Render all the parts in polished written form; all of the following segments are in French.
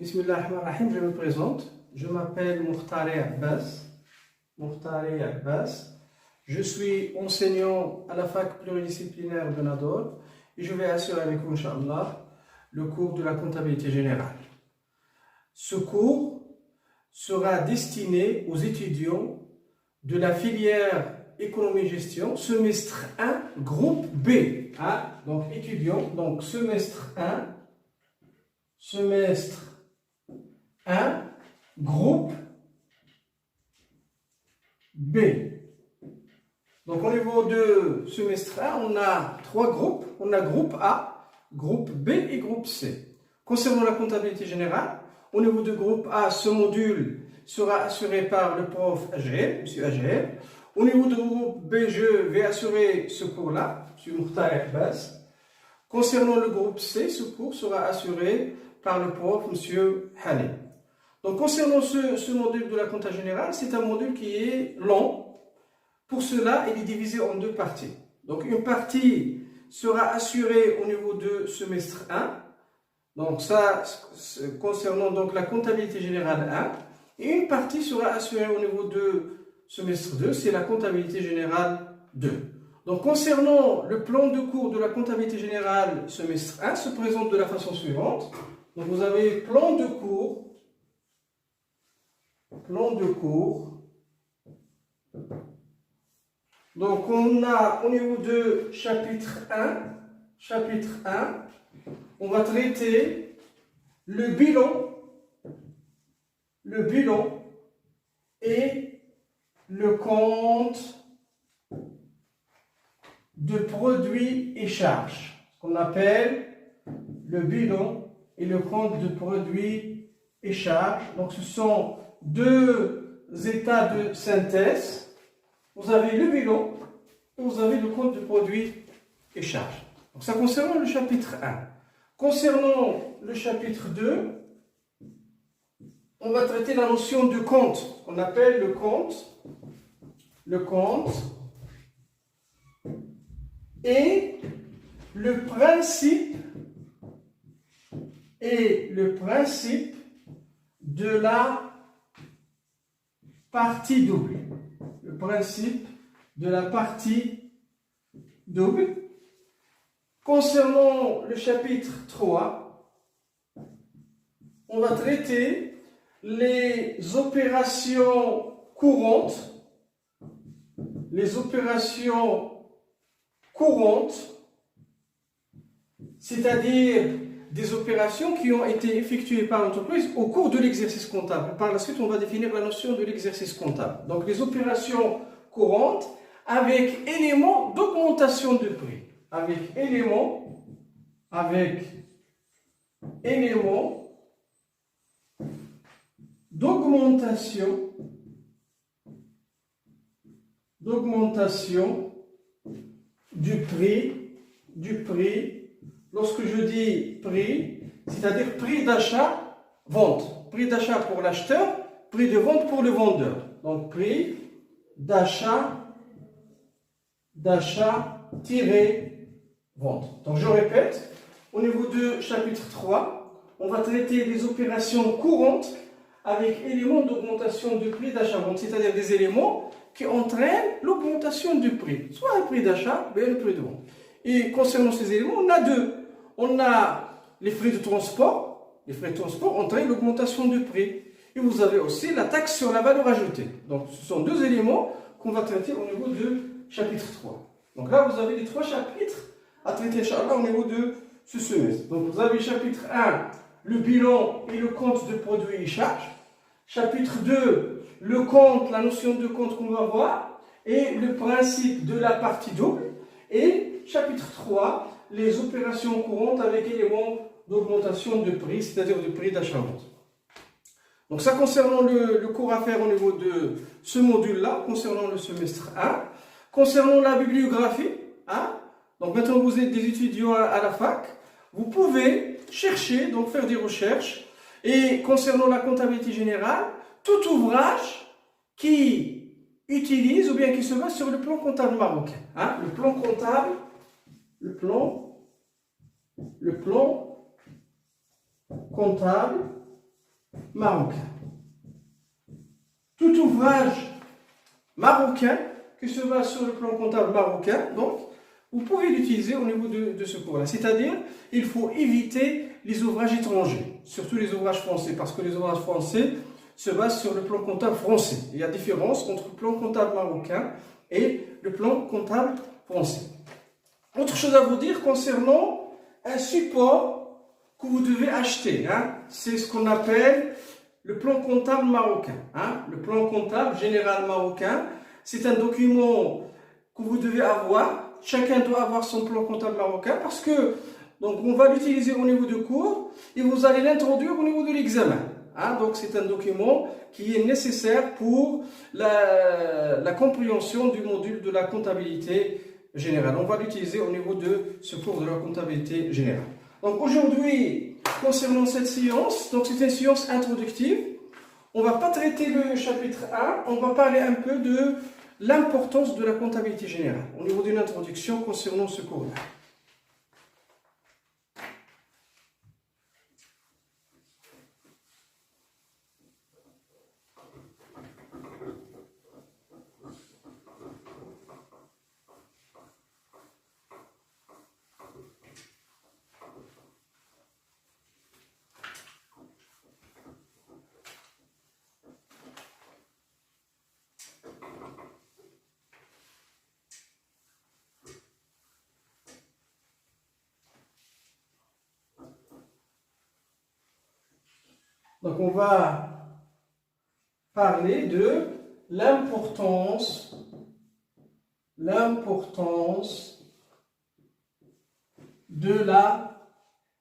Bismillahirrahmanirrahim, je me présente. Je m'appelle Mouhtari Abbas. Mouhtari Abbas. Je suis enseignant à la fac pluridisciplinaire de Nador et je vais assurer avec vous, Inch'Allah, le cours de la comptabilité générale. Ce cours sera destiné aux étudiants de la filière économie-gestion, semestre 1, groupe B. Donc étudiants, donc semestre 1, groupe B. Donc au niveau de semestre 1, on a trois groupes. On a groupe A, groupe B et groupe C. Concernant la comptabilité générale, au niveau du groupe A, ce module sera assuré par le prof AGL, M. AGL. Au niveau du groupe B, je vais assurer ce cours-là, M. Mouhtari Abbas. Concernant le groupe C, ce cours sera assuré par le prof M. Halim. Donc concernant ce module de la comptabilité générale, c'est un module qui est long. Pour cela, il est divisé en deux parties. Donc une partie sera assurée au niveau de semestre 1. Donc ça, concernant donc la comptabilité générale 1. Et une partie sera assurée au niveau de semestre 2, c'est la comptabilité générale 2. Donc concernant le plan de cours de la comptabilité générale semestre 1, se présente de la façon suivante. Donc vous avez plan de cours. Donc on a au niveau de chapitre 1, on va traiter le bilan et le compte de produits et charges, ce qu'on appelle le bilan et le compte de produits et charges. Donc ce sont deux états de synthèse. Vous avez le bilan et vous avez le compte de produits et charges. Donc ça concernant le chapitre 1. Concernant le chapitre 2, on va traiter la notion de compte, qu'on appelle le compte et le principe de la partie double. Le principe de la partie double. Concernant le chapitre 3, on va traiter les opérations courantes, c'est-à-dire des opérations qui ont été effectuées par l'entreprise au cours de l'exercice comptable. Par la suite, on va définir la notion de l'exercice comptable. Donc, les opérations courantes avec éléments d'augmentation de prix. Avec éléments d'augmentation du prix. Lorsque je dis prix, c'est-à-dire prix d'achat, vente. Prix d'achat pour l'acheteur, prix de vente pour le vendeur. Donc prix d'achat tiré vente. Donc je répète, au niveau du chapitre 3, on va traiter les opérations courantes avec éléments d'augmentation du prix d'achat-vente, c'est-à-dire des éléments qui entraînent l'augmentation du prix, soit le prix d'achat, bien le prix de vente. Et concernant ces éléments, on a deux. On a les frais de transport. Les frais de transport entraînent l'augmentation du prix. Et vous avez aussi la taxe sur la valeur ajoutée. Donc ce sont deux éléments qu'on va traiter au niveau du chapitre 3. Donc là, vous avez les trois chapitres à traiter, Inch'Allah, au niveau de ce semestre. Donc vous avez chapitre 1, le bilan et le compte de produits et charges. Chapitre 2, le compte, la notion de compte qu'on va voir, et le principe de la partie double. Et chapitre 3, les opérations courantes avec éléments d'augmentation de prix, c'est-à-dire de prix d'achat-vente. Donc ça concernant le cours à faire au niveau de ce module-là, concernant le semestre 1. Concernant la bibliographie, donc maintenant vous êtes des étudiants à la fac, vous pouvez chercher, donc faire des recherches, et concernant la comptabilité générale, tout ouvrage qui utilise ou bien qui se base sur le plan comptable marocain. Le plan comptable marocain. Tout ouvrage marocain qui se base sur le plan comptable marocain, donc, vous pouvez l'utiliser au niveau de ce cours-là. C'est-à-dire, il faut éviter les ouvrages étrangers, surtout les ouvrages français, parce que les ouvrages français se basent sur le plan comptable français. Il y a différence entre le plan comptable marocain et le plan comptable français. Autre chose à vous dire concernant un support que vous devez acheter, hein, c'est ce qu'on appelle le plan comptable marocain. Hein. Le plan comptable général marocain, c'est un document que vous devez avoir. Chacun doit avoir son plan comptable marocain parce que donc on va l'utiliser au niveau du cours et vous allez l'introduire au niveau de l'examen. Hein, donc c'est un document qui est nécessaire pour la compréhension du module de la comptabilité générale. On va l'utiliser au niveau de ce cours de la comptabilité générale. Donc aujourd'hui, concernant cette séance, donc c'est une séance introductive. On ne va pas traiter le chapitre 1, on va parler un peu de l'importance de la comptabilité générale au niveau d'une introduction concernant ce cours-là. Donc on va parler de l'importance de la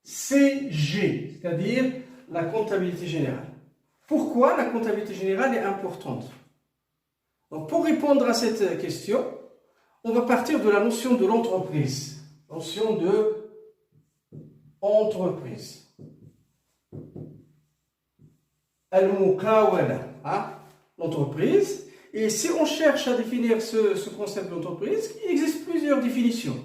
CG, c'est-à-dire la comptabilité générale. Pourquoi la comptabilité générale est importante? Donc pour répondre à cette question, on va partir de la notion de l'entreprise. Notion de entreprise. Al-Mukawala, hein, l'entreprise. Et si on cherche à définir ce concept d'entreprise, il existe plusieurs définitions.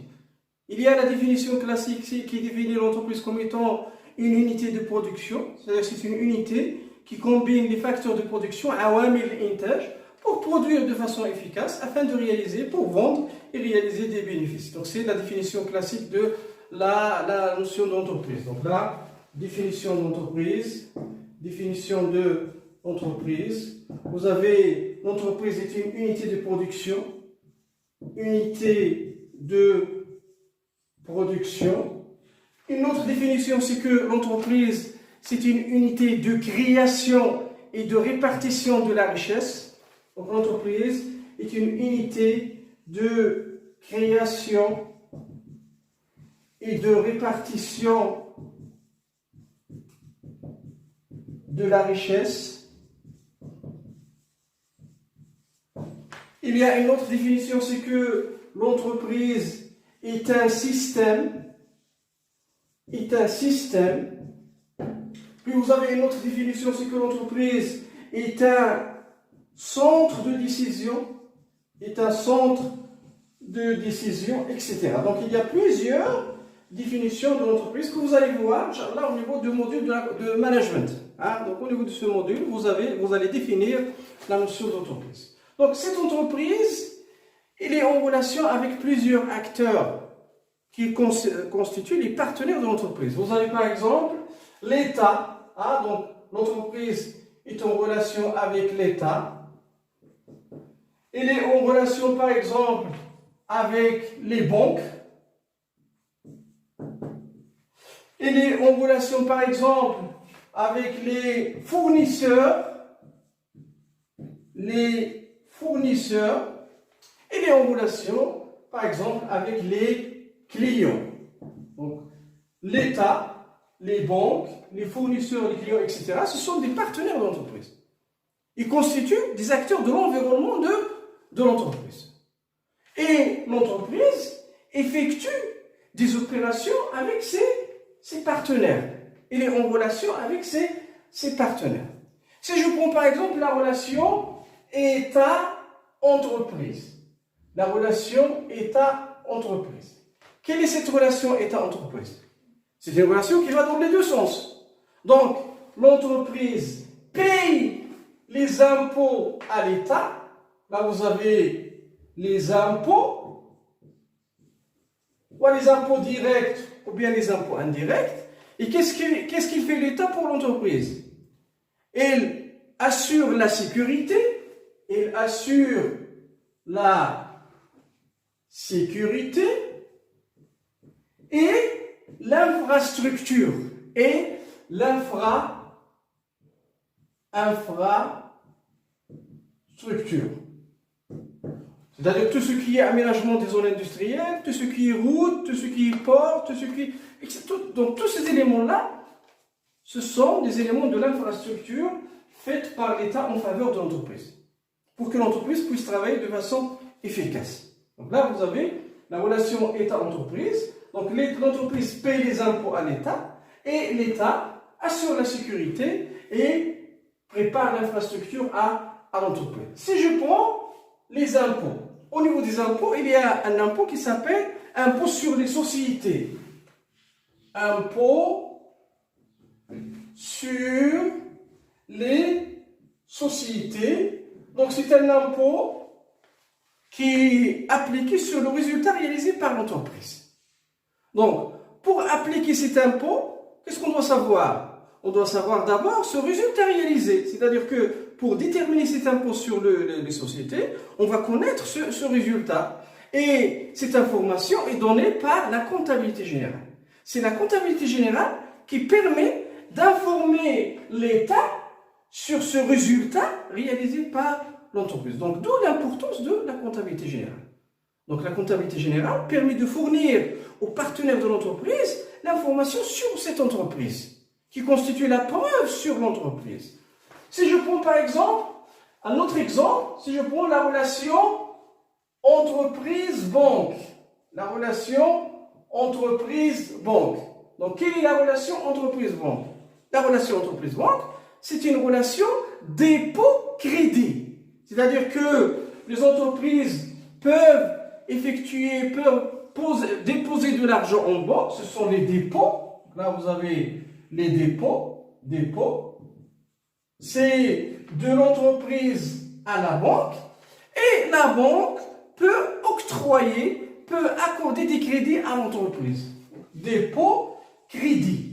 Il y a la définition classique qui définit l'entreprise comme étant une unité de production, c'est-à-dire c'est une unité qui combine les facteurs de production, awamil et intaj, pour produire de façon efficace afin de réaliser, pour vendre et réaliser des bénéfices. Donc c'est la définition classique de la notion d'entreprise. Donc la définition d'entreprise. Définition de l'entreprise. Vous avez l'entreprise est une unité de production. Unité de production. Une autre définition, c'est que l'entreprise, c'est une unité de création et de répartition de la richesse. Donc l'entreprise est une unité de création et de répartition de la richesse. Il y a une autre définition, c'est que l'entreprise est un système. Puis vous avez une autre définition, c'est que l'entreprise est un centre de décision, etc. Donc il y a plusieurs définitions de l'entreprise que vous allez voir, Inch'Allah, au niveau du module de management. Hein? Donc au niveau de ce module, vous allez définir la notion d'entreprise. Donc cette entreprise, elle est en relation avec plusieurs acteurs qui constituent les partenaires de l'entreprise. Vous avez par exemple l'État. Hein? Donc l'entreprise est en relation avec l'État. Elle est en relation par exemple avec les banques. Elle est en relation par exemple avec les fournisseurs. Elle est en relation par exemple avec les clients. Donc l'État, les banques, les fournisseurs, les clients, etc. ce sont des partenaires de l'entreprise. Ils constituent des acteurs de l'environnement de l'entreprise. Et l'entreprise effectue des opérations avec ses partenaires. Elle est en relation avec ses partenaires. Si je prends par exemple la relation État-entreprise. La relation État-entreprise. Quelle est cette relation État-entreprise? C'est une relation qui va dans les deux sens. Donc, l'entreprise paye les impôts à l'État. Là, vous avez les impôts, ou les impôts directs, ou bien les impôts indirects. Et qu'est-ce qu'il fait l'État pour l'entreprise? Il assure la sécurité, il assure la sécurité et l'infrastructure. Et infrastructure. C'est-à-dire tout ce qui est aménagement des zones industrielles, tout ce qui est route, tout ce qui est port, tout ce qui est... Donc tous ces éléments-là, ce sont des éléments de l'infrastructure faite par l'État en faveur de l'entreprise, pour que l'entreprise puisse travailler de façon efficace. Donc là, vous avez la relation État-entreprise. Donc l'entreprise paye les impôts à l'État, et l'État assure la sécurité et prépare l'infrastructure à l'entreprise. Si je prends les impôts, au niveau des impôts, il y a un impôt qui s'appelle impôt sur les sociétés. Impôt sur les sociétés. Donc c'est un impôt qui est appliqué sur le résultat réalisé par l'entreprise. Donc, pour appliquer cet impôt, qu'est-ce qu'on doit savoir? On doit savoir d'abord ce résultat réalisé. C'est-à-dire que pour déterminer cet impôt sur les sociétés, on va connaître ce résultat. Et cette information est donnée par la comptabilité générale. C'est la comptabilité générale qui permet d'informer l'État sur ce résultat réalisé par l'entreprise. Donc, d'où l'importance de la comptabilité générale. Donc, la comptabilité générale permet de fournir aux partenaires de l'entreprise l'information sur cette entreprise, qui constitue la preuve sur l'entreprise. Si je prends par exemple, un autre exemple, si je prends la relation entreprise-banque. La relation entreprise-banque. Donc, quelle est la relation entreprise-banque? La relation entreprise-banque, c'est une relation dépôt-crédit. C'est-à-dire que les entreprises peuvent déposer de l'argent en banque, ce sont les dépôts. Là, vous avez les dépôts. C'est de l'entreprise à la banque. Et la banque peut accorder des crédits à l'entreprise. Dépôt, crédit.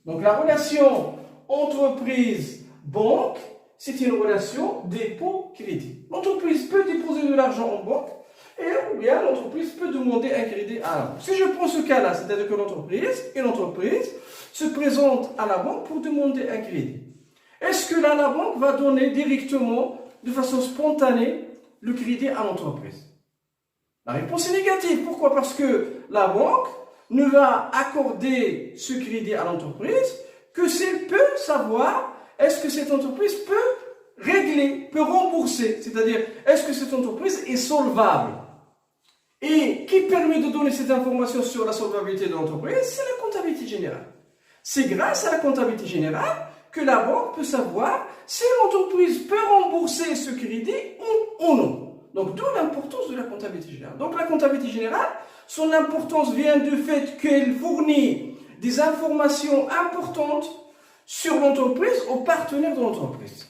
Donc, la relation entreprise-banque, c'est une relation dépôt-crédit. L'entreprise peut déposer de l'argent en banque, ou bien l'entreprise peut demander un crédit à la banque. Si je prends ce cas-là, c'est-à-dire que l'entreprise se présente à la banque pour demander un crédit. Est-ce que là, la banque va donner directement, de façon spontanée, le crédit à l'entreprise? La réponse est négative. Pourquoi? Parce que la banque ne va accorder ce crédit à l'entreprise que si elle peut savoir est-ce que cette entreprise peut rembourser. C'est-à-dire, est-ce que cette entreprise est solvable? Et qui permet de donner cette information sur la solvabilité de l'entreprise? C'est la comptabilité générale. C'est grâce à la comptabilité générale que la banque peut savoir si l'entreprise peut rembourser ce crédit ou non. Donc, d'où l'importance de la comptabilité générale. Donc, la comptabilité générale, son importance vient du fait qu'elle fournit des informations importantes sur l'entreprise aux partenaires de l'entreprise.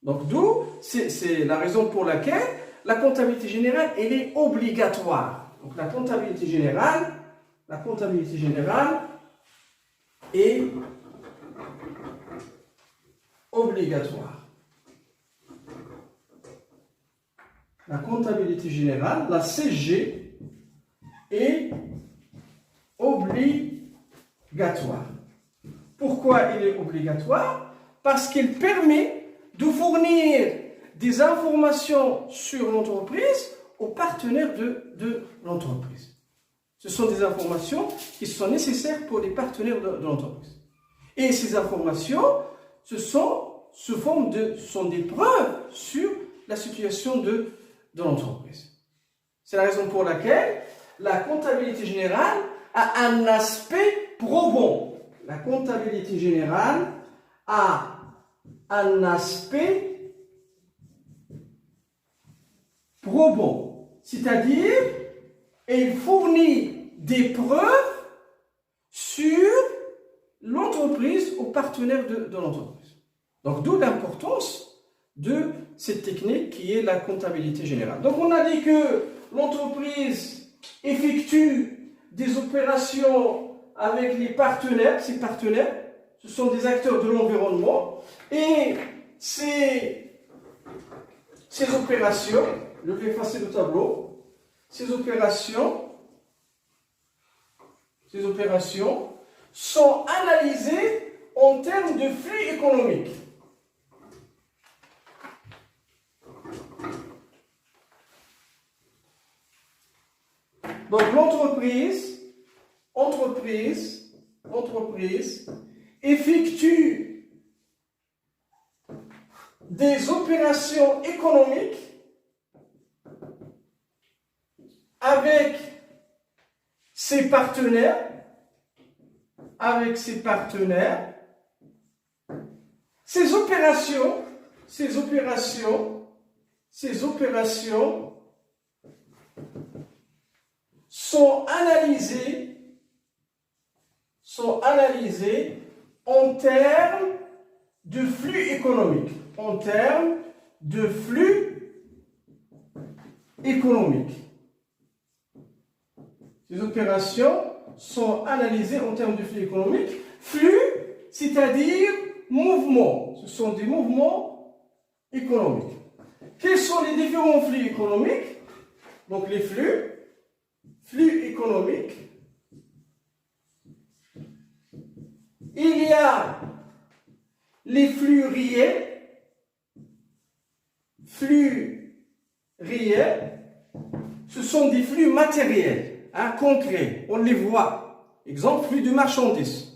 Donc, d'où, c'est la raison pour laquelle la comptabilité générale, elle est obligatoire. Donc, la comptabilité générale est obligatoire. La comptabilité générale, la CG, est obligatoire. Pourquoi elle est obligatoire? Parce qu'elle permet de fournir des informations sur l'entreprise aux partenaires de l'entreprise. Ce sont des informations qui sont nécessaires pour les partenaires de l'entreprise. Et ces informations, ce sont des preuves sur la situation de l'entreprise. C'est la raison pour laquelle la comptabilité générale a un aspect probant. La comptabilité générale a un aspect probant, c'est-à-dire elle fournit des preuves sur l'entreprise aux partenaires de l'entreprise. Donc, d'où l'importance de cette technique qui est la comptabilité générale. Donc, on a dit que l'entreprise effectue des opérations avec les partenaires. Ces partenaires, ce sont des acteurs de l'environnement. Et ces opérations, je vais effacer le tableau, ces opérations sont analysées en termes de flux économiques. Donc l'entreprise effectue des opérations économiques avec ses partenaires. Ces opérations sont analysées en termes de flux économiques. Ces opérations sont analysées en termes de flux économiques. Flux, c'est-à-dire mouvement. Ce sont des mouvements économiques. Quels sont les différents flux économiques? Donc les flux économiques. Il y a les flux réels. Ce sont des flux matériels, concrets, on les voit. Exemple, flux de marchandises.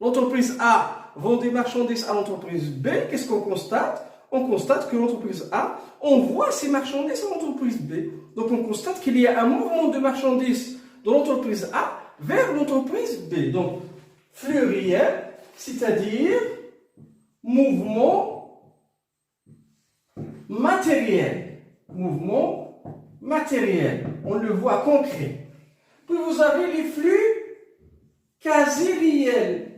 L'entreprise A vend des marchandises à l'entreprise B. Qu'est-ce qu'on constate? On constate que l'entreprise A envoie ses marchandises à l'entreprise B. Donc on constate qu'il y a un mouvement de marchandises de l'entreprise A vers l'entreprise B. Donc flux réel, c'est-à-dire mouvement matériel. On le voit concret. Puis vous avez les flux quasi-réels.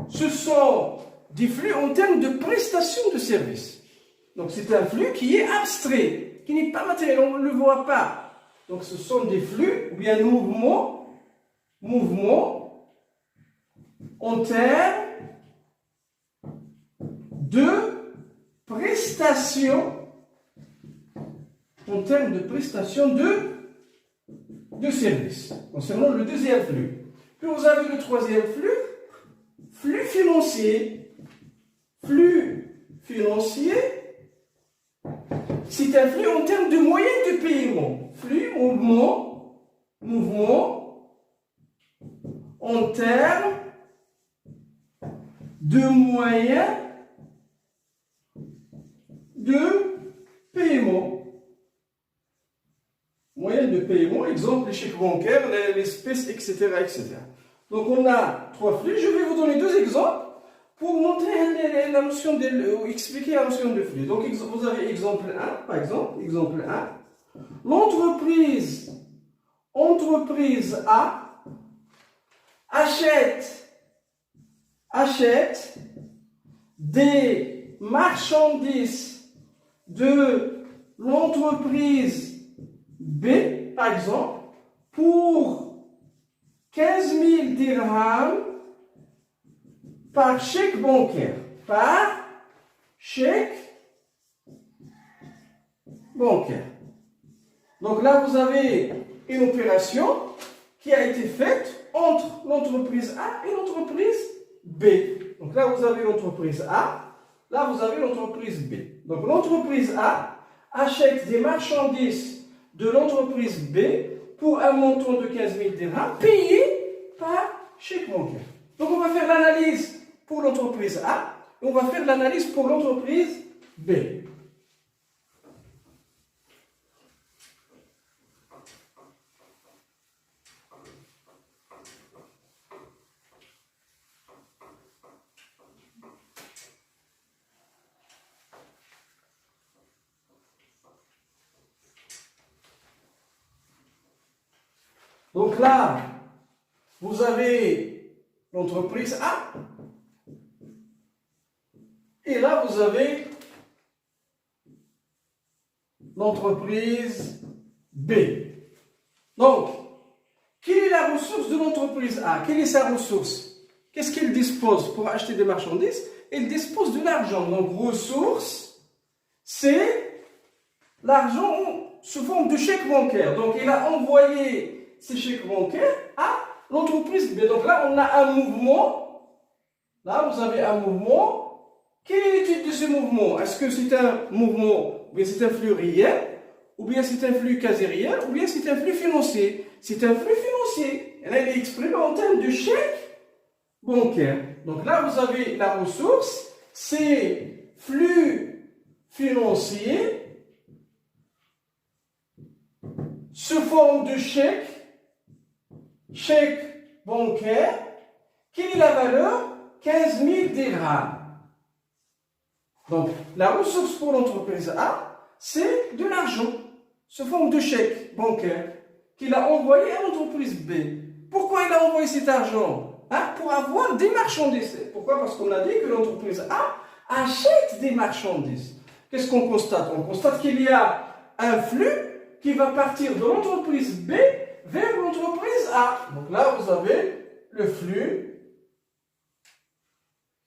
Ce sont des flux en termes de prestation de services. Donc c'est un flux qui est abstrait, qui n'est pas matériel, on ne le voit pas. Donc ce sont des flux, ou bien mouvements en termes de prestation, de services, concernant le deuxième flux. Puis vous avez le troisième flux financier. C'est un flux en termes de moyens de paiement. Flux, mouvement en termes de moyens de paiement. Moyens de paiement, exemple les chèques bancaires, les espèces, etc., etc. Donc on a trois flux. Je vais vous donner deux exemples pour montrer la notion ou expliquer la notion de flux. Donc vous avez exemple 1, par exemple, exemple 1. L'entreprise A achète des marchandises de l'entreprise B, par exemple, pour 15 000 dirhams par chèque bancaire. Donc là, vous avez une opération qui a été faite entre l'entreprise A et l'entreprise B. Donc là, vous avez l'entreprise A, là, vous avez l'entreprise B. Donc l'entreprise A achète des marchandises de l'entreprise B pour un montant de 15 000 dirhams payé par chèque bancaire. Donc on va faire l'analyse pour l'entreprise A et on va faire l'analyse pour l'entreprise B. Donc là, vous avez l'entreprise A. Et là, vous avez l'entreprise B. Donc, quelle est la ressource de l'entreprise A? Quelle est sa ressource? Qu'est-ce qu'elle dispose pour acheter des marchandises? Elle dispose de l'argent. Donc, ressource, c'est l'argent sous forme de chèque bancaire. Donc, il a envoyé ces chèques bancaires à l'entreprise B. Donc là, on a un mouvement. Là, vous avez un mouvement. Quelle est l'étude de ce mouvement? Est-ce que c'est un mouvement, ou bien c'est un flux réel, ou bien c'est un flux quasi réel, ou bien c'est un flux financier? C'est un flux financier. Et là, il est exprimé en termes de chèque bancaire. Donc là, vous avez la ressource, c'est flux financier sous forme de chèque bancaire. Quelle est la valeur? 15 000 dirhams. Donc, la ressource pour l'entreprise A, c'est de l'argent sous forme de chèque bancaire qu'il a envoyé à l'entreprise B. Pourquoi il a envoyé cet argent? Pour avoir des marchandises. Pourquoi? Parce qu'on a dit que l'entreprise A achète des marchandises. Qu'est-ce qu'on constate? On constate qu'il y a un flux qui va partir de l'entreprise B vers l'entreprise A. Donc là, vous avez le flux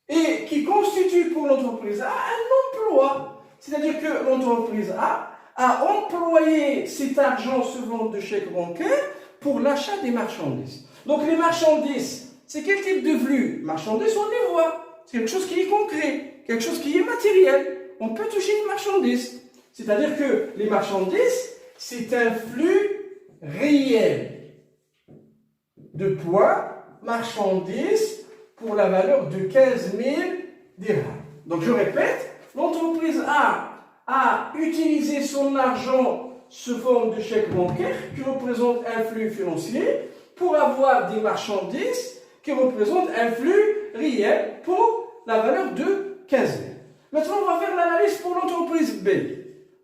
et qui constitue pour l'entreprise A un emploi. C'est-à-dire que l'entreprise A employé cet argent sous forme de chèque bancaire pour l'achat des marchandises. Donc les marchandises, c'est quel type de flux? Marchandises, on les voit. C'est quelque chose qui est concret, quelque chose qui est matériel. On peut toucher une marchandise. C'est-à-dire que les marchandises, c'est un flux réel de poids, marchandises, pour la valeur de 15 000 dirhams. Donc je répète, l'entreprise a utilisé son argent sous forme de chèque bancaire qui représente un flux financier pour avoir des marchandises qui représentent un flux réel pour la valeur de 15 000. Maintenant, on va faire l'analyse pour l'entreprise B.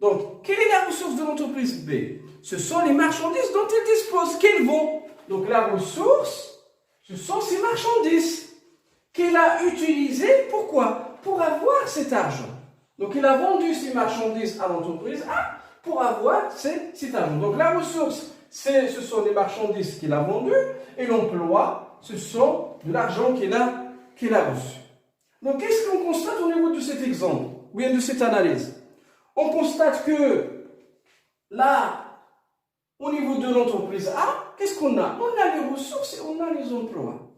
Donc, quelle est la ressource de l'entreprise B? Ce sont les marchandises dont elle dispose. Qu'elles vont? Donc, la ressource, ce sont ces marchandises qu'elle a utilisées. Pourquoi? Pour avoir cet argent. Donc, il a vendu ces marchandises à l'entreprise A pour avoir cet argent. Donc, la ressource, ce sont les marchandises qu'il a vendues et l'emploi, ce sont de l'argent qu'il a reçu. Donc, qu'est-ce qu'on constate au niveau de cet exemple, ou bien de cette analyse? On constate que là, au niveau de l'entreprise A, qu'est-ce qu'on a? On a les ressources et on a les emplois.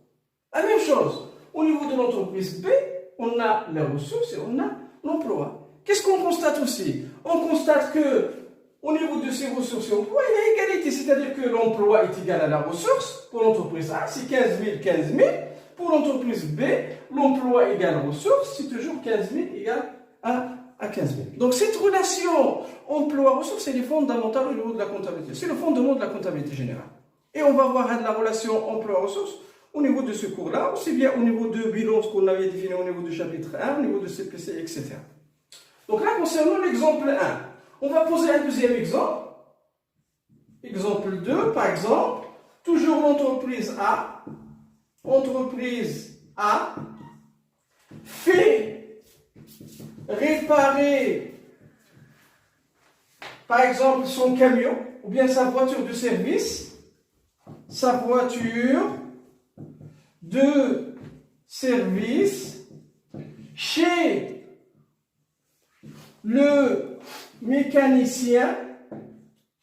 La même chose, au niveau de l'entreprise B, on a les ressources et on a l'emploi. Qu'est-ce qu'on constate aussi? On constate que au niveau de ces ressources et emplois, il y a égalité, c'est-à-dire que l'emploi est égal à la ressource. Pour l'entreprise A, c'est 15 000, 15 000. Pour l'entreprise B, l'emploi égale ressources, c'est toujours 15 000 égale à 15 000. Donc cette relation emploi-ressources, elle est fondamentale au niveau de la comptabilité. C'est le fondement de la comptabilité générale. Et on va voir la relation emploi-ressources au niveau de ce cours-là, aussi bien au niveau de bilan, ce qu'on avait défini au niveau du chapitre 1, au niveau de CPC, etc. Donc là, concernant l'exemple 1, on va poser un deuxième exemple. Exemple 2, par exemple, toujours l'entreprise A. Entreprise A fait réparer, par exemple, son camion ou bien sa voiture de service,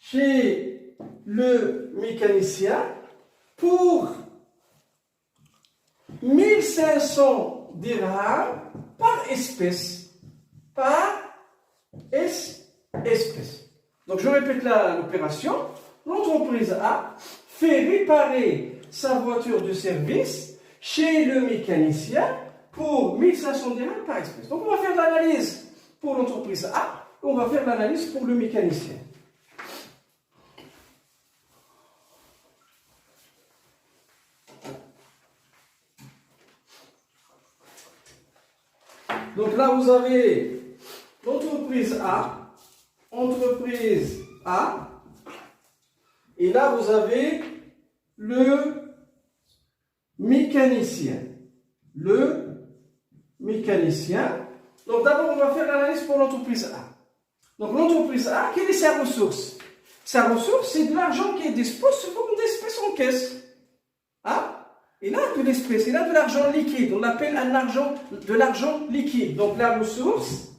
chez le mécanicien, pour 1500 dirhams par espèce. Donc je répète l'opération. L'entreprise A fait réparer sa voiture de service chez le mécanicien pour 1500 dirhams par espèce. Donc on va faire l'analyse pour l'entreprise A et on va faire l'analyse pour le mécanicien. Donc là, vous avez l'entreprise A, et là, vous avez le mécanicien. Le mécanicien. Donc d'abord, on va faire l'analyse pour l'entreprise A. Donc l'entreprise A, quelle est sa ressource? Sa ressource, c'est de l'argent qui est disposé sous forme d'espèces en caisse. Hein? Il a de l'espèce, il a de l'argent liquide. On l'appelle de l'argent liquide. Donc la ressource,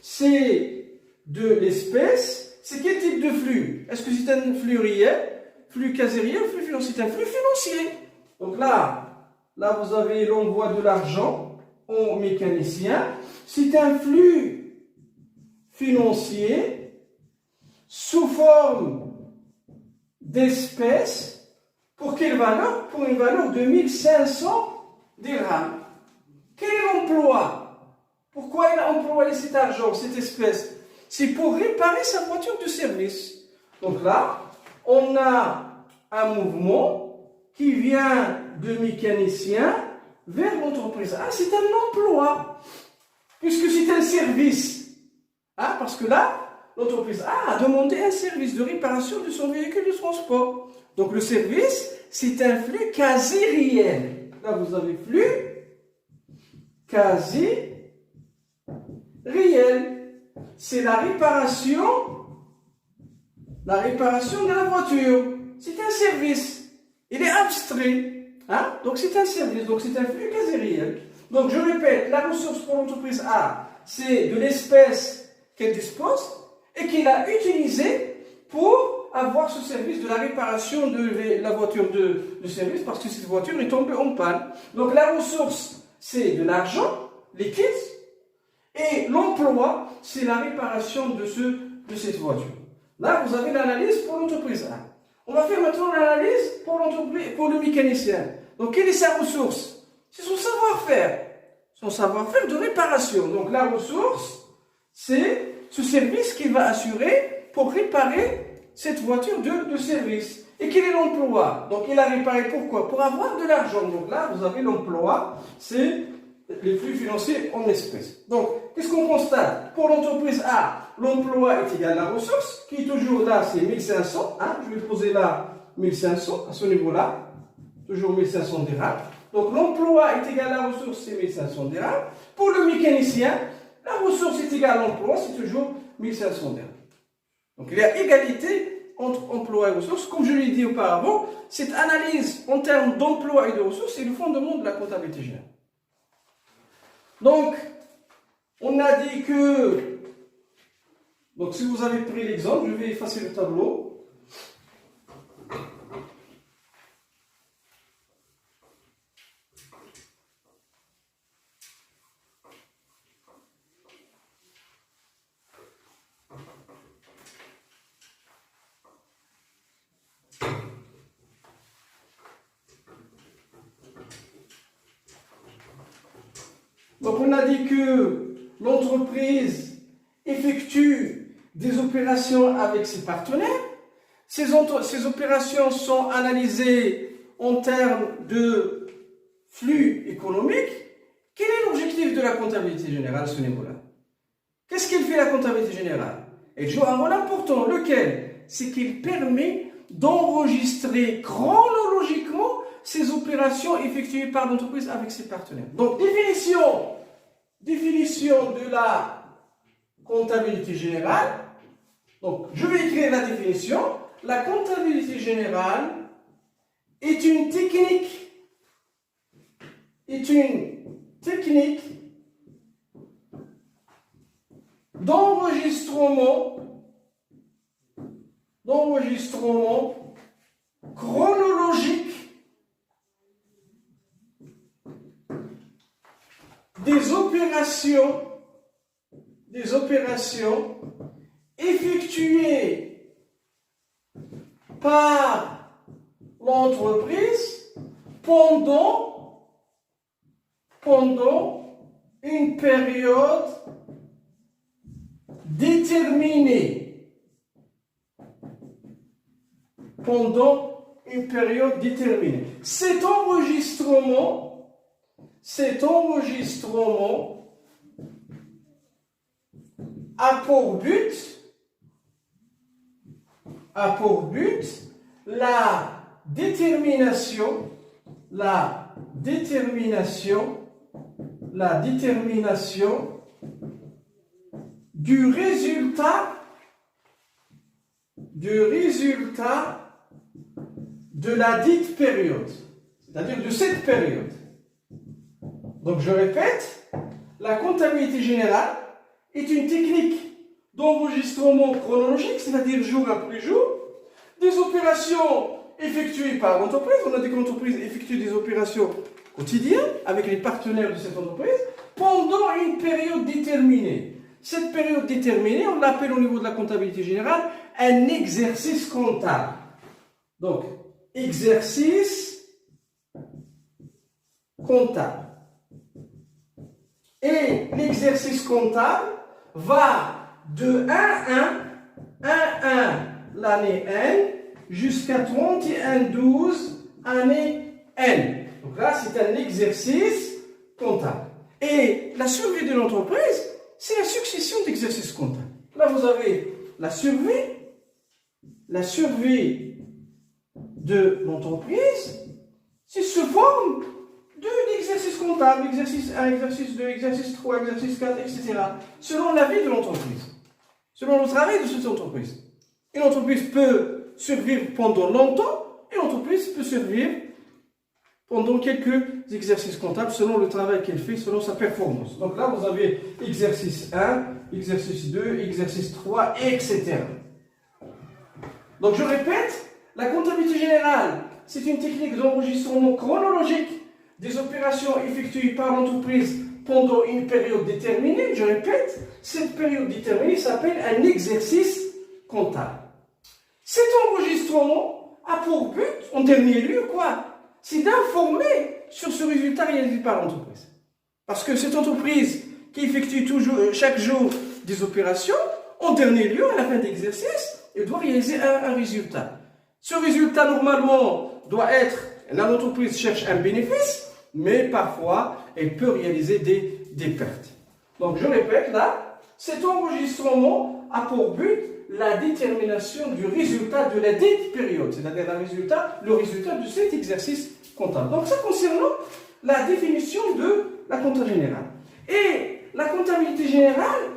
c'est de l'espèce. C'est quel type de flux? Est-ce que c'est un flux réel, flux casériel ou flux financier? C'est un flux financier. Donc là vous avez l'envoi de l'argent au mécanicien. C'est un flux financier sous forme d'espèces. Pour quelle valeur? Pour une valeur de 1500 dirhams. Quel est l'emploi? Pourquoi il a employé cet argent, cette espèce? C'est pour réparer sa voiture de service. Donc là, on a un mouvement qui vient de mécanicien vers l'entreprise. Ah, c'est un emploi, puisque c'est un service. Ah, parce que là, l'entreprise A demandé un service de réparation de son véhicule de transport. Donc le service, c'est un flux quasi réel. Là, vous avez flux quasi réel. C'est la réparation de la voiture. C'est un service. Il est abstrait. Hein? Donc c'est un service. Donc c'est un flux quasi réel. Donc je répète, la ressource pour l'entreprise A, c'est de l'espèce qu'elle dispose et qu'il a utilisé pour avoir ce service de la réparation de la voiture de service parce que cette voiture est tombée en panne. Donc la ressource, c'est de l'argent liquide et l'emploi, c'est la réparation de cette voiture. Là, vous avez l'analyse pour l'entreprise A. On va faire maintenant l'analyse pour le mécanicien. Donc, quelle est sa ressource? C'est son savoir-faire. Son savoir-faire de réparation. Donc, la ressource, c'est ce service qu'il va assurer pour réparer cette voiture de service. Et quel est l'emploi? Donc, il a réparé pourquoi? Pour avoir de l'argent. Donc là, vous avez l'emploi, c'est les flux financiers en espèces. Donc, qu'est-ce qu'on constate? Pour l'entreprise A, l'emploi est égal à la ressource, qui est toujours là, c'est 1500. Hein? Je vais poser là 1500, à ce niveau-là. Toujours 1500 dirhams. Donc, l'emploi est égal à la ressource, c'est 1500 dirhams. Pour le mécanicien, la ressource est égale à l'emploi, c'est toujours 1500 dirhams. Donc, il y a égalité entre emploi et ressources. Comme je l'ai dit auparavant, cette analyse en termes d'emploi et de ressources, c'est le fondement de la comptabilité générale. Donc, on a dit que... Donc, si vous avez pris l'exemple, je vais effacer le tableau. Donc, on a dit que l'entreprise effectue des opérations avec ses partenaires. Ces opérations sont analysées en termes de flux économiques. Quel est l'objectif de la comptabilité générale à ce niveau-là? Qu'est-ce qu'elle fait la comptabilité générale? Elle joue un rôle important, lequel? C'est qu'elle permet d'enregistrer chronologiquement ces opérations effectuées par l'entreprise avec ses partenaires. Donc, définition de la comptabilité générale. Donc, je vais écrire la définition. La comptabilité générale est une technique d'enregistrement chronologique des opérations effectuées par l'entreprise pendant une période déterminée. Pendant une période déterminée. Cet enregistrement a pour but la détermination du résultat de la dite période, c'est-à-dire de cette période. Donc je répète, la comptabilité générale est une technique d'enregistrement chronologique, c'est-à-dire jour après jour, des opérations effectuées par l'entreprise. On a dit que l'entreprise effectue des opérations quotidiennes avec les partenaires de cette entreprise pendant une période déterminée. Cette période déterminée, on l'appelle au niveau de la comptabilité générale un exercice comptable. Donc, exercice comptable. Et l'exercice comptable va de 1 l'année N jusqu'à 31/12 année N. Donc là, c'est un exercice comptable. Et la survie de l'entreprise, c'est la succession d'exercices comptables. Là, vous avez la survie de l'entreprise, c'est sous forme d'exercices comptables, exercice 1, exercice 2, exercice 3, exercice 4, etc. Selon la vie de l'entreprise, selon le travail de cette entreprise. Une entreprise peut survivre pendant longtemps et l'entreprise peut survivre pendant quelques exercices comptables selon le travail qu'elle fait, selon sa performance. Donc là, vous avez exercice 1, exercice 2, exercice 3, etc. Donc je répète, la comptabilité générale, c'est une technique d'enregistrement chronologique des opérations effectuées par l'entreprise pendant une période déterminée. Je répète, cette période déterminée s'appelle un exercice comptable. Cet enregistrement a pour but, en dernier lieu, quoi? C'est d'informer sur ce résultat réalisé par l'entreprise. Parce que cette entreprise qui effectue chaque jour des opérations, en dernier lieu, à la fin de l'exercice, elle doit réaliser un résultat. Ce résultat, normalement, doit être, là, l'entreprise cherche un bénéfice, mais parfois, elle peut réaliser des pertes. Donc, je répète, là, cet enregistrement a pour but la détermination du résultat de la dite période, c'est-à-dire le résultat de cet exercice comptable. Donc, ça concernant la définition de la comptabilité générale. Et la comptabilité générale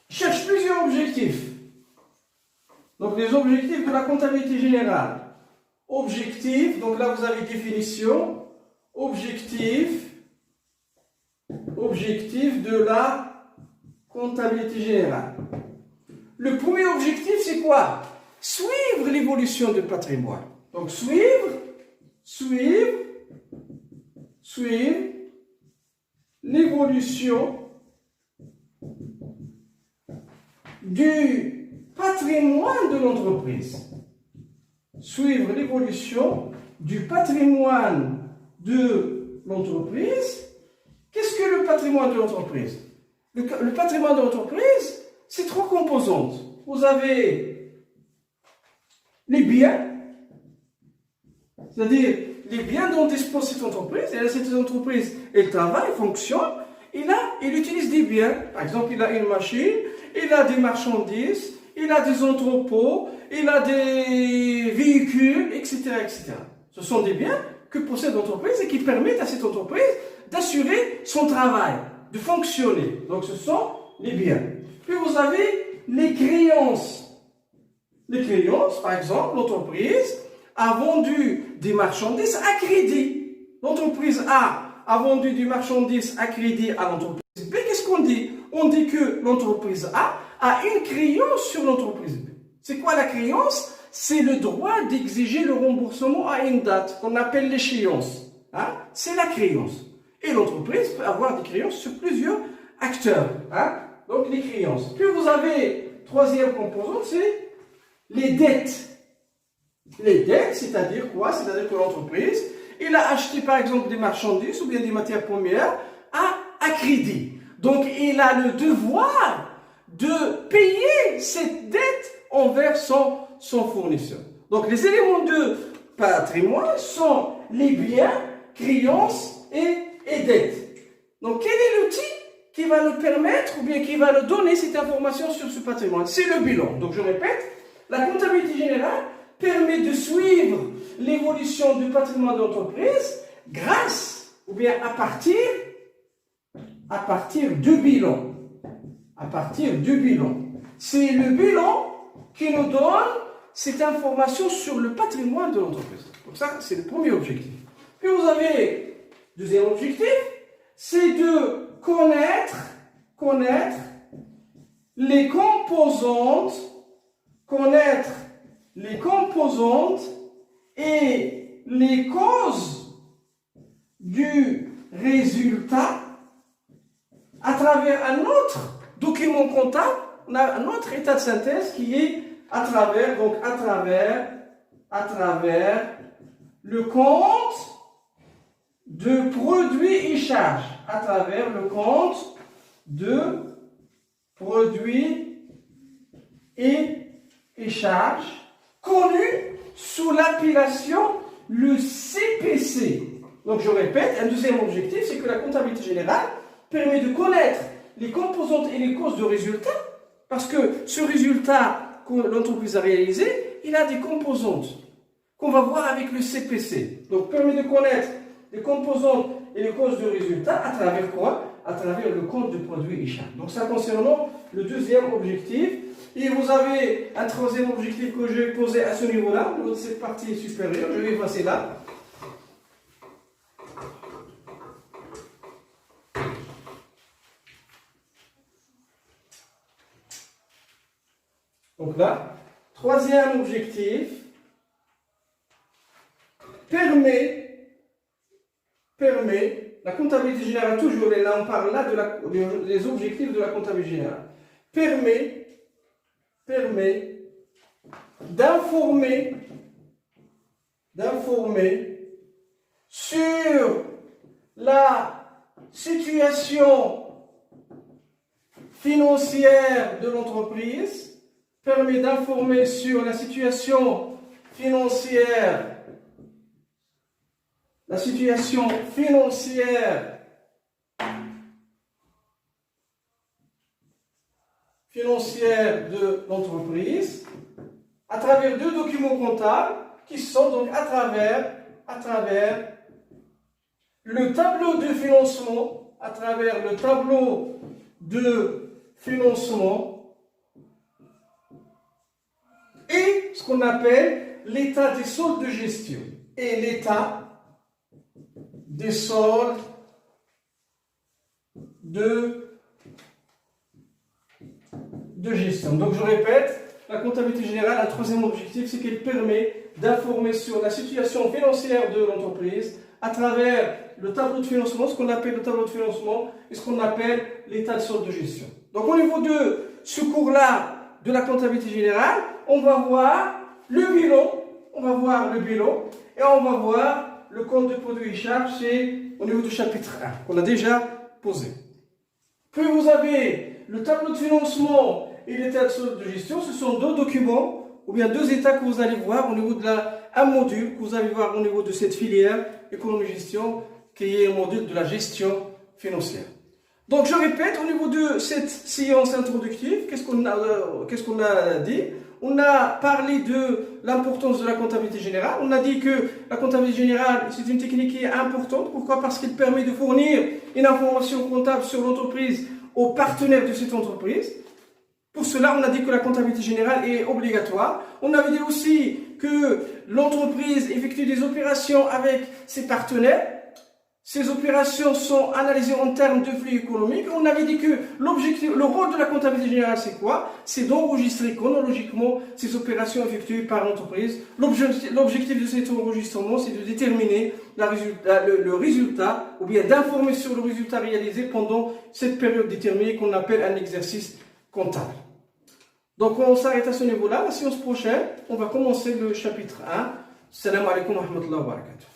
cherche plusieurs objectifs. Donc, les objectifs de la comptabilité générale. Objectif, donc là vous avez définition, objectif de la comptabilité générale. Le premier objectif, c'est quoi? Suivre l'évolution du patrimoine. Donc, suivre l'évolution du patrimoine de l'entreprise. Suivre l'évolution du patrimoine de l'entreprise. Qu'est-ce que le patrimoine de l'entreprise? Le patrimoine de l'entreprise, c'est trois composantes. Vous avez les biens, c'est-à-dire les biens dont dispose cette entreprise. Et là, cette entreprise, elle travaille, fonctionne, et là, elle utilise des biens. Par exemple, il a une machine, il a des marchandises, il a des entrepôts, il a des véhicules, etc., etc. Ce sont des biens que possède l'entreprise et qui permettent à cette entreprise d'assurer son travail, de fonctionner. Donc, ce sont les biens. Puis, vous avez les créances. Les créances, par exemple, l'entreprise a vendu des marchandises à crédit. L'entreprise a vendu des marchandises à crédit à l'entreprise B. Qu'est-ce qu'on dit? On dit que l'entreprise A une créance sur l'entreprise B. C'est quoi la créance? C'est le droit d'exiger le remboursement à une date, qu'on appelle l'échéance. Hein? C'est la créance. Et l'entreprise peut avoir des créances sur plusieurs acteurs. Hein? Donc les créances. Puis vous avez, troisième composante, c'est les dettes. Les dettes, c'est-à-dire quoi? C'est-à-dire que l'entreprise, il a acheté par exemple des marchandises ou bien des matières premières à crédit. Donc il a le devoir de payer cette dette envers son fournisseur. Donc les éléments de patrimoine sont les biens, créances et dettes. Donc quel est l'outil qui va nous permettre ou bien qui va nous donner cette information sur ce patrimoine? C'est le bilan. Donc je répète, la comptabilité générale permet de suivre l'évolution du patrimoine de l'entreprise grâce ou bien à partir du bilan. À partir du bilan. C'est le bilan qui nous donne cette information sur le patrimoine de l'entreprise. Donc ça, c'est le premier objectif. Puis vous avez le deuxième objectif, c'est de connaître les composantes et les causes du résultat à travers un autre document comptable. On a un autre état de synthèse qui est à travers le compte de produits et charges. À travers le compte de produits et charges, connu sous l'appellation le CPC. Donc je répète, un deuxième objectif, c'est que la comptabilité générale permet de connaître les composantes et les causes de résultats, parce que ce résultat que l'entreprise a réalisé, il a des composantes qu'on va voir avec le CPC. Donc permet de connaître les composantes et les causes de résultats à travers quoi? À travers le compte de produits et charges. Donc ça concernant le deuxième objectif. Et vous avez un troisième objectif que je vais poser à ce niveau-là, de cette partie supérieure. Je vais passer là. Donc là, troisième objectif permet la comptabilité générale, toujours, et là on parle là des objectifs de la comptabilité générale, permet d'informer sur la situation financière de l'entreprise, permet d'informer sur la situation financière de l'entreprise à travers deux documents comptables qui sont donc à travers le tableau de financement, et ce qu'on appelle l'état des soldes de gestion et l'état des soldes de gestion. Donc je répète, la comptabilité générale, un troisième objectif, c'est qu'elle permet d'informer sur la situation financière de l'entreprise à travers le tableau de financement, ce qu'on appelle le tableau de financement et ce qu'on appelle l'état de solde de gestion. Donc au niveau de ce cours-là de la comptabilité générale, on va voir le bilan et on va voir le compte de produits et charges, c'est au niveau du chapitre 1 qu'on a déjà posé. Puis vous avez le tableau de financement et l'état de solde de gestion. Ce sont deux documents ou bien deux états que vous allez voir au niveau de un module que vous allez voir au niveau de cette filière économie-gestion qui est un module de la gestion financière. Donc je répète, au niveau de cette séance introductive, qu'est-ce qu'on a dit? On a parlé de l'importance de la comptabilité générale. On a dit que la comptabilité générale, c'est une technique qui est importante. Pourquoi? Parce qu'elle permet de fournir une information comptable sur l'entreprise aux partenaires de cette entreprise. Pour cela, on a dit que la comptabilité générale est obligatoire. On avait dit aussi que l'entreprise effectue des opérations avec ses partenaires. Ces opérations sont analysées en termes de flux économiques. On avait dit que le rôle de la comptabilité générale, c'est quoi? C'est d'enregistrer chronologiquement ces opérations effectuées par l'entreprise. L'objectif de cet enregistrement, c'est de déterminer le résultat, ou bien d'informer sur le résultat réalisé pendant cette période déterminée qu'on appelle un exercice comptable. Donc on s'arrête à ce niveau-là. La séance prochaine, on va commencer le chapitre 1. Salam alaikum wa rahmatullahi wa barakatuh.